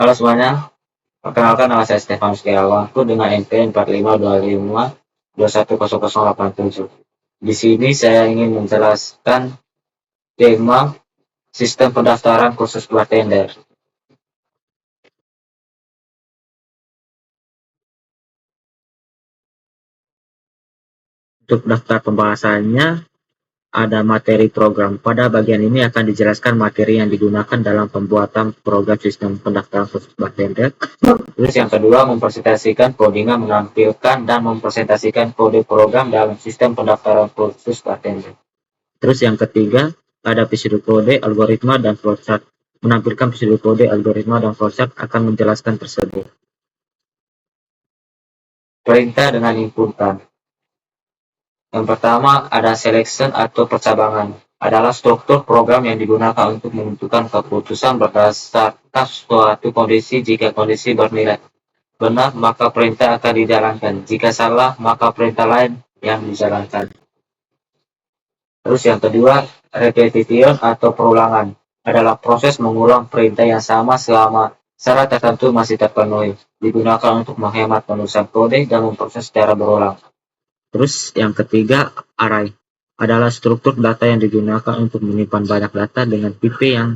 Halo semuanya, perkenalkan nama saya Stefan Setiawanku dengan NPM 4525210087. Di sini saya ingin menjelaskan tema sistem pendaftaran khusus bartender. Untuk daftar pembahasannya, ada materi program. Pada bagian ini akan dijelaskan materi yang digunakan dalam pembuatan program sistem pendaftaran khusus bartender. Terus yang kedua, mempresentasikan codingan, menampilkan dan mempresentasikan kode program dalam sistem pendaftaran khusus bartender. Terus yang ketiga, ada pseudocode, algoritma, dan flowchart. Menampilkan pseudocode, algoritma, dan flowchart akan menjelaskan tersebut. Perintah dengan inputan. Yang pertama, ada selection atau percabangan. Adalah struktur program yang digunakan untuk menentukan keputusan berdasarkan suatu kondisi. Jika kondisi bernilai benar, maka perintah akan dijalankan. Jika salah, maka perintah lain yang dijalankan. Terus yang kedua, repetition atau perulangan. Adalah proses mengulang perintah yang sama selama syarat tertentu masih terpenuhi. Digunakan untuk menghemat penulisan kode dan memproses secara berulang. Terus yang ketiga, array. Adalah struktur data yang digunakan untuk menyimpan banyak data dengan tipe yang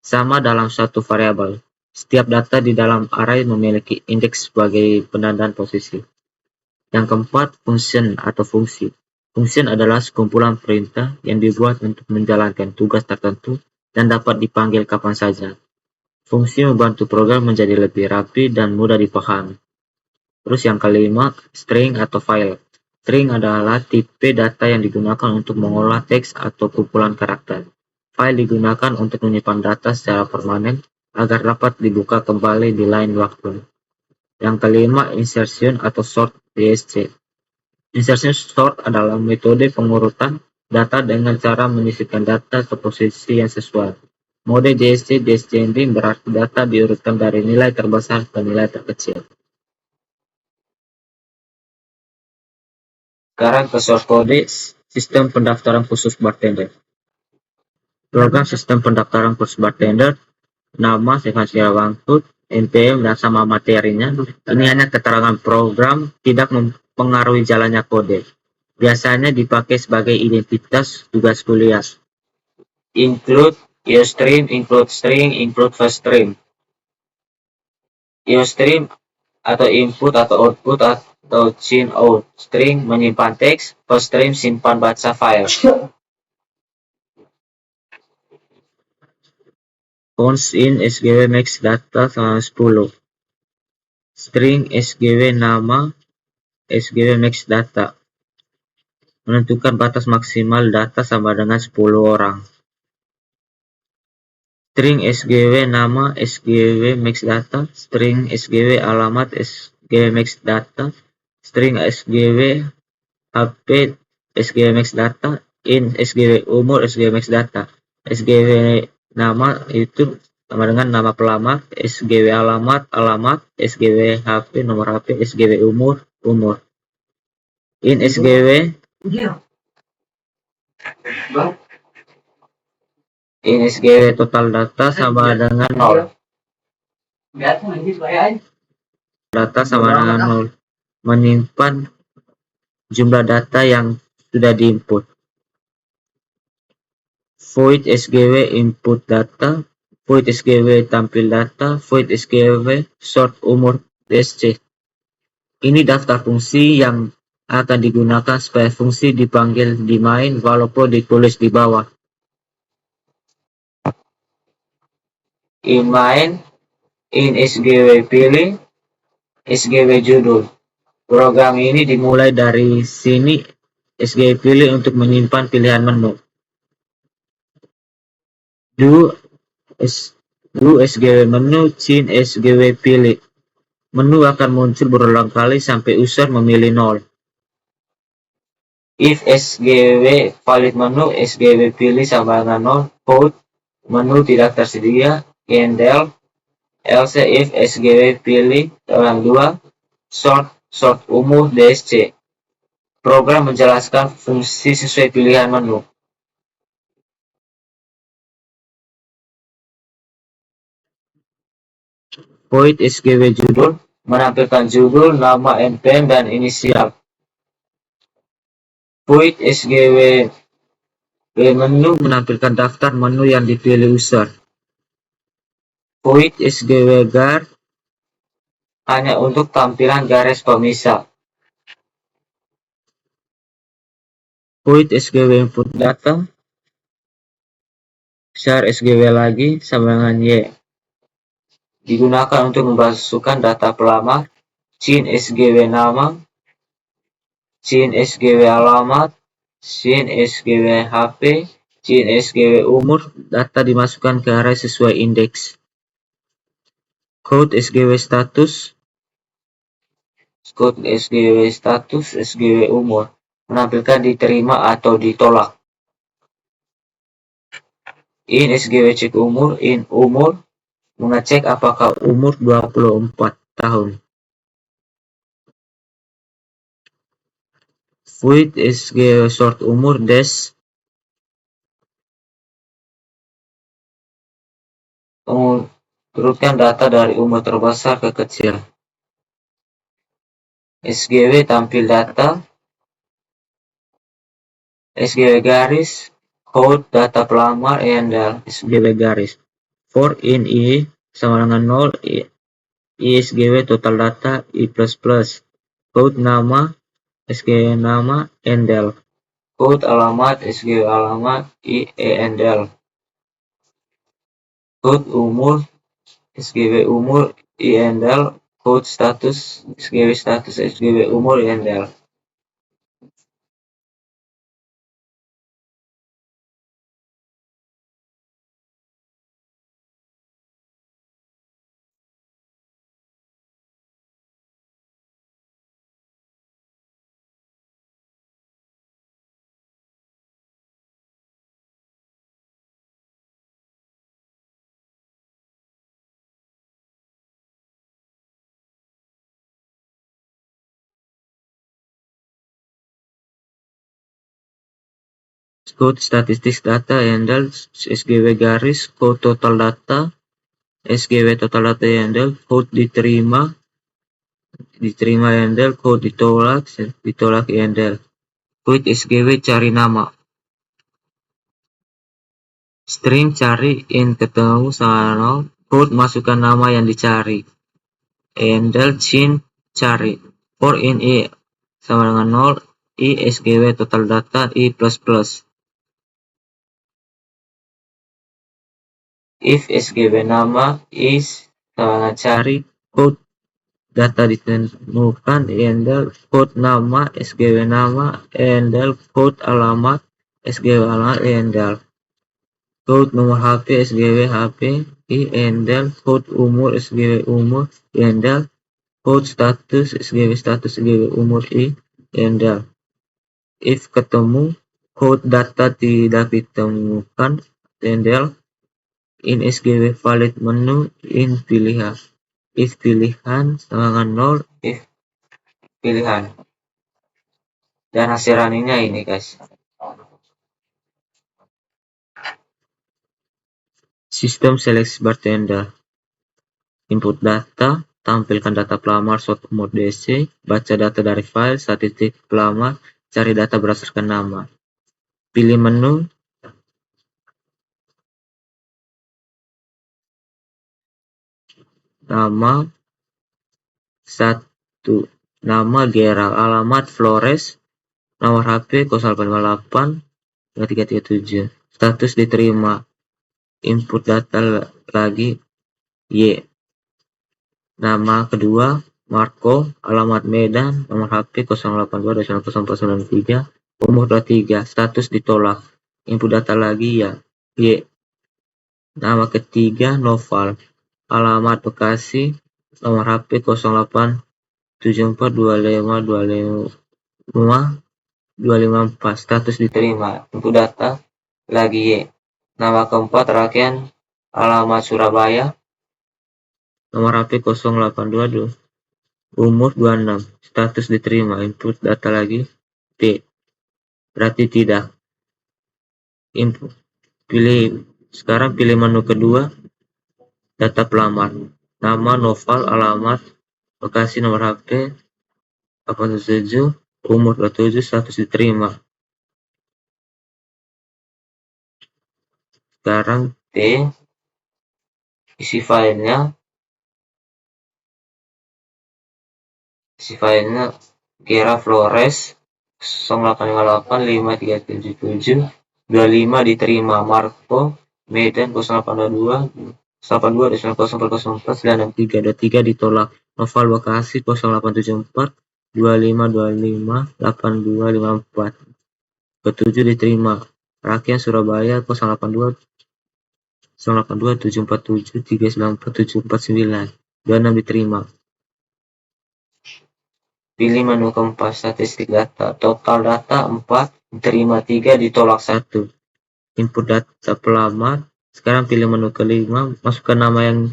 sama dalam satu variabel. Setiap data di dalam array memiliki indeks sebagai penandaan posisi. Yang keempat, function atau fungsi. Function adalah sekumpulan perintah yang dibuat untuk menjalankan tugas tertentu dan dapat dipanggil kapan saja. Fungsi membantu program menjadi lebih rapi dan mudah dipahami. Terus yang kelima, string atau file. String adalah tipe data yang digunakan untuk mengolah teks atau kumpulan karakter. File digunakan untuk menyimpan data secara permanen agar dapat dibuka kembali di lain waktu. Yang kelima, insertion atau sort DSC. Insertion sort adalah metode pengurutan data dengan cara menyisipkan data ke posisi yang sesuai. Mode DSC descending berarti data diurutkan dari nilai terbesar ke nilai terkecil. Sekarang ke source code sistem pendaftaran khusus bartender. Program sistem pendaftaran khusus bartender, nama, Stefan Setiawanku, NPM, dan sama materinya. Ini hanya keterangan program, tidak mempengaruhi jalannya kode. Biasanya dipakai sebagai identitas tugas kuliah. Include, Ustream, include string, include first stream. Ustream atau input atau output atau chain out. String menyimpan teks, first stream simpan baca file. Const in SGW max data sama 10. String SGW nama SGW max data. Menentukan batas maksimal data sama dengan 10 orang. String SGW nama SGW max data. String SGW alamat SGW max data. String SGW HP SGW max data. In SGW umur SGW max data. SGW nama itu sama dengan nama pelamar, SGW alamat, SGW HP, nomor HP, SGW umur. In SGW total data sama dengan 0. Data sama dengan 0. Menyimpan jumlah data yang sudah diinput. Void SGW input data, void SGW tampil data, void SGW sort umur DSC. Ini daftar fungsi yang akan digunakan supaya fungsi dipanggil di main walaupun ditulis di bawah. In main, in SGW pilih, SGW judul. Program ini dimulai dari sini, SGW pilih untuk menyimpan pilihan menu. Do SGW menu, chain SGW pilih. Menu akan muncul berulang kali sampai user memilih 0. If SGW valid menu, SGW pilih sama dengan 0, code menu tidak tersedia, handle, else if SGW pilih dengan 2, sort umur DSC. Program menjelaskan fungsi sesuai pilihan menu. Void SGW judul menampilkan judul, nama NPM, dan inisial. Void SGW menu menampilkan daftar menu yang dipilih user. Void SGW guard hanya untuk tampilan garis pemisah. Void SGW input data, share SGW lagi sama dengan Y. Digunakan untuk memasukkan data pelamar, cin SGW nama, cin SGW alamat, cin SGW HP, cin SGW umur. Data dimasukkan ke array sesuai indeks. Code SGW status, code SGW status, SGW umur menampilkan diterima atau ditolak. In SGW cek umur, in umur mengecek apakah umur 24 tahun. Void SGW sort umur dash turutkan data dari umur terbesar ke kecil. SGW tampil data, SGW garis code data pelamar endal SGW garis. For in I sama dengan 0, I SGW total data I++. Code nama SGW nama endal. Code alamat SGW alamat I endal. Code umur SGW umur I endal. Code status SGW status SGW umur I endal. Code statistik data handle SGW garis code total data SGW total data handle code diterima handle code ditolak handle. Void SGW cari nama, string cari in ketemu sama 0, code masukkan nama yang dicari, handle cin cari. For in I sama dengan 0, I SGW total data I++. If SGW nama is sama cari code data ditemukan handle code nama SGW nama handle code alamat SGW alamat handle code nomor HP SGW HP I handle code umur SGW umur handle code status SGW status SGW umur I handle. If ketemu code data tidak ditemukan handle in SGW valid menu in pilihan. If pilihan sama dengan 0, if pilihan. Dan hasil runningnya ini guys. Sistem seleksi bartender. Input data, tampilkan data pelamar sort umur DC, baca data dari file, statistik pelamar, cari data berdasarkan nama. Pilih menu, nama 1, nama Gerald, alamat Flores, nomor HP 0858 337, status diterima. Input data lagi Y, nama kedua Marco, alamat Medan, nomor HP 082200493, umur 23, status ditolak. Input data lagi ya Y, nama ketiga Noval, alamat Bekasi, nomor HP 087425252554, status diterima. Input data lagi Y, nama keempat Raken, alamat Surabaya, nomor HP 0822, umur 26, status diterima. Input data lagi T, berarti tidak. Input sekarang pilih menu kedua, data pelamar, nama, Noval, alamat, lokasi, nomor HP, 87, umur 27, status diterima. Sekarang T, isi filenya Gera Flores 08585377 25 diterima. Marco Medan 0822 82 ditolak. Noval Bekasi 0874 2525 8254 27 diterima. Rakyat Surabaya 082 747 394 749 26 diterima. Pilih menu keempat, statistik data. Total data 4, diterima 3, ditolak 1. Input data pelamar. Sekarang pilih menu kelima, masukkan nama yang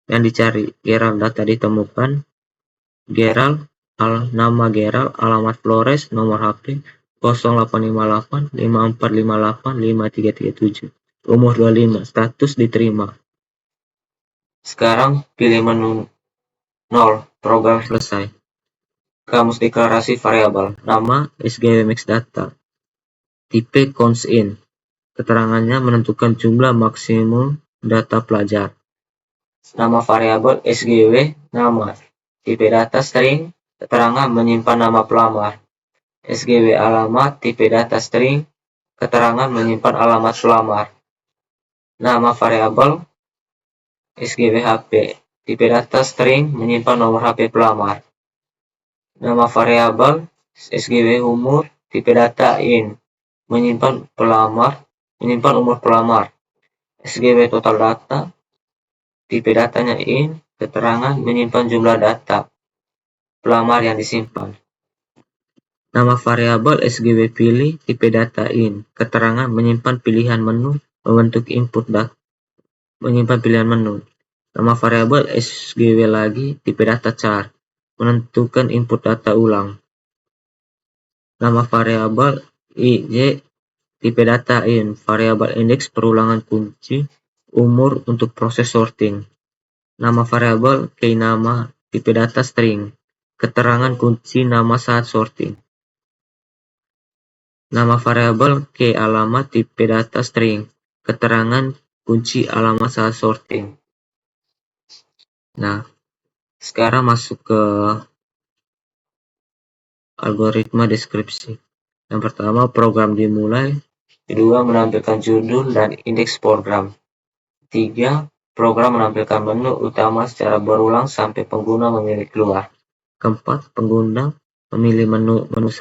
dicari. Gerald, data ditemukan. Gerald, nama Gerald, alamat Flores, nomor HP 0858 5458 5337. Umur 25, status diterima. Sekarang pilih menu 0, program selesai. Kamus deklarasi variabel. Nama SGWMX data. Tipe const in. Keterangannya menentukan jumlah maksimum data pelajar. Nama variabel SGW nama. Tipe data string. Keterangan menyimpan nama pelamar. SGW alamat. Tipe data string. Keterangan menyimpan alamat pelamar. Nama variabel SGW HP. Tipe data string menyimpan nomor HP pelamar. Nama variabel SGW umur, tipe data in, menyimpan umur pelamar. SGW total data, tipe datanya in, keterangan menyimpan jumlah data pelamar yang disimpan. Nama variabel SGW pilih, tipe data in, keterangan menyimpan pilihan menu, membentuk input data, menyimpan pilihan menu. Nama variabel SGW lagi, tipe data char, menentukan input data ulang. Nama variabel IJ, tipe data in, variabel indeks perulangan kunci, umur untuk proses sorting. Nama variabel key nama, tipe data string, keterangan kunci nama saat sorting. Nama variabel key alamat, tipe data string, keterangan kunci alamat saat sorting. Nah, sekarang masuk ke algoritma deskripsi. Yang pertama, program dimulai. Kedua, menampilkan judul dan indeks program. 3. Program menampilkan menu utama secara berulang sampai pengguna memilih keluar. Keempat, pengguna memilih menu 1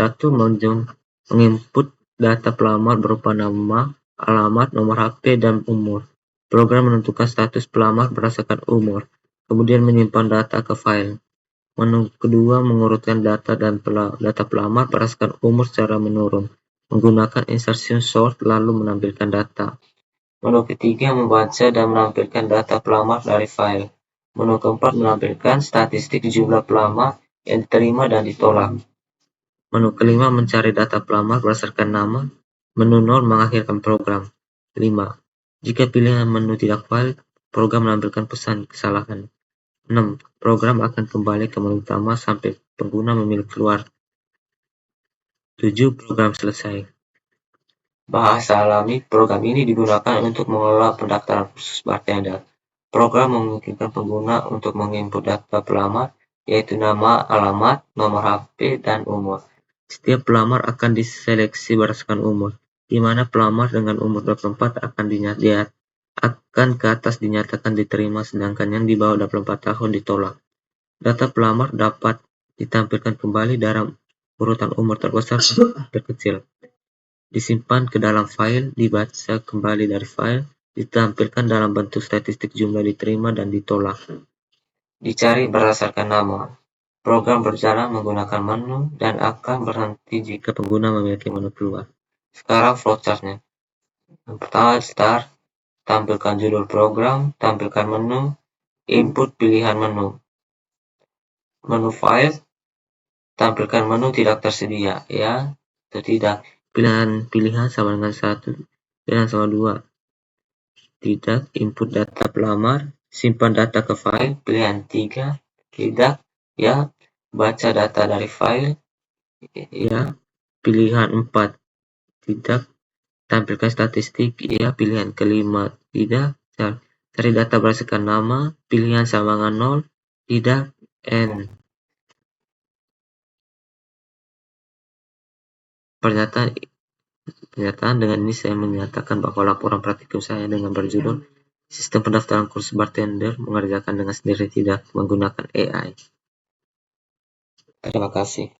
menginput data pelamar berupa nama, alamat, nomor HP, dan umur. Program menentukan status pelamar berdasarkan umur, kemudian menyimpan data ke file. Menu kedua mengurutkan data pelamar berdasarkan umur secara menurun, menggunakan insertion sort lalu menampilkan data. Menu ketiga membaca dan menampilkan data pelamar dari file. Menu keempat menampilkan statistik jumlah pelamar yang diterima dan ditolak. Menu kelima mencari data pelamar berdasarkan nama. Menu 0 mengakhirkan program. 5. Jika pilihan menu tidak valid, program menampilkan pesan kesalahan. 6. Program akan kembali ke menu utama sampai pengguna memilih keluar. 7. Program selesai. Bahasa alami, program ini digunakan untuk mengelola pendaftaran khusus bartender. Program memungkinkan pengguna untuk menginput data pelamar, yaitu nama, alamat, nomor HP, dan umur. Setiap pelamar akan diseleksi berdasarkan umur, di mana pelamar dengan umur 24 akan ke atas dinyatakan diterima, sedangkan yang di bawah 24 tahun ditolak. Data pelamar dapat ditampilkan kembali dalam urutan umur terbesar sampai terkecil. Disimpan ke dalam file, dibaca kembali dari file, ditampilkan dalam bentuk statistik jumlah diterima dan ditolak. Dicari berdasarkan nama. Program berjalan menggunakan menu dan akan berhenti jika pengguna memiliki menu keluar. Sekarang flowchartnya. Yang pertama, start, tampilkan judul program, tampilkan menu, input pilihan menu. Menu file, tampilkan menu tidak tersedia, ya atau tidak. Pilihan sama dengan 1, pilihan sama 2. Tidak, input data pelamar, simpan data ke file, pilihan 3, tidak, ya. Baca data dari file, ya. Pilihan 4, tidak. Tampilkan statistik, ya. Pilihan kelima, tidak. Cari data berdasarkan nama, pilihan sama dengan 0, tidak, N. Pernyataan dengan ini saya menyatakan bahwa laporan praktikum saya dengan berjudul Sistem Pendaftaran Kursus Bartender mengerjakan dengan sendiri tidak menggunakan AI. Terima kasih.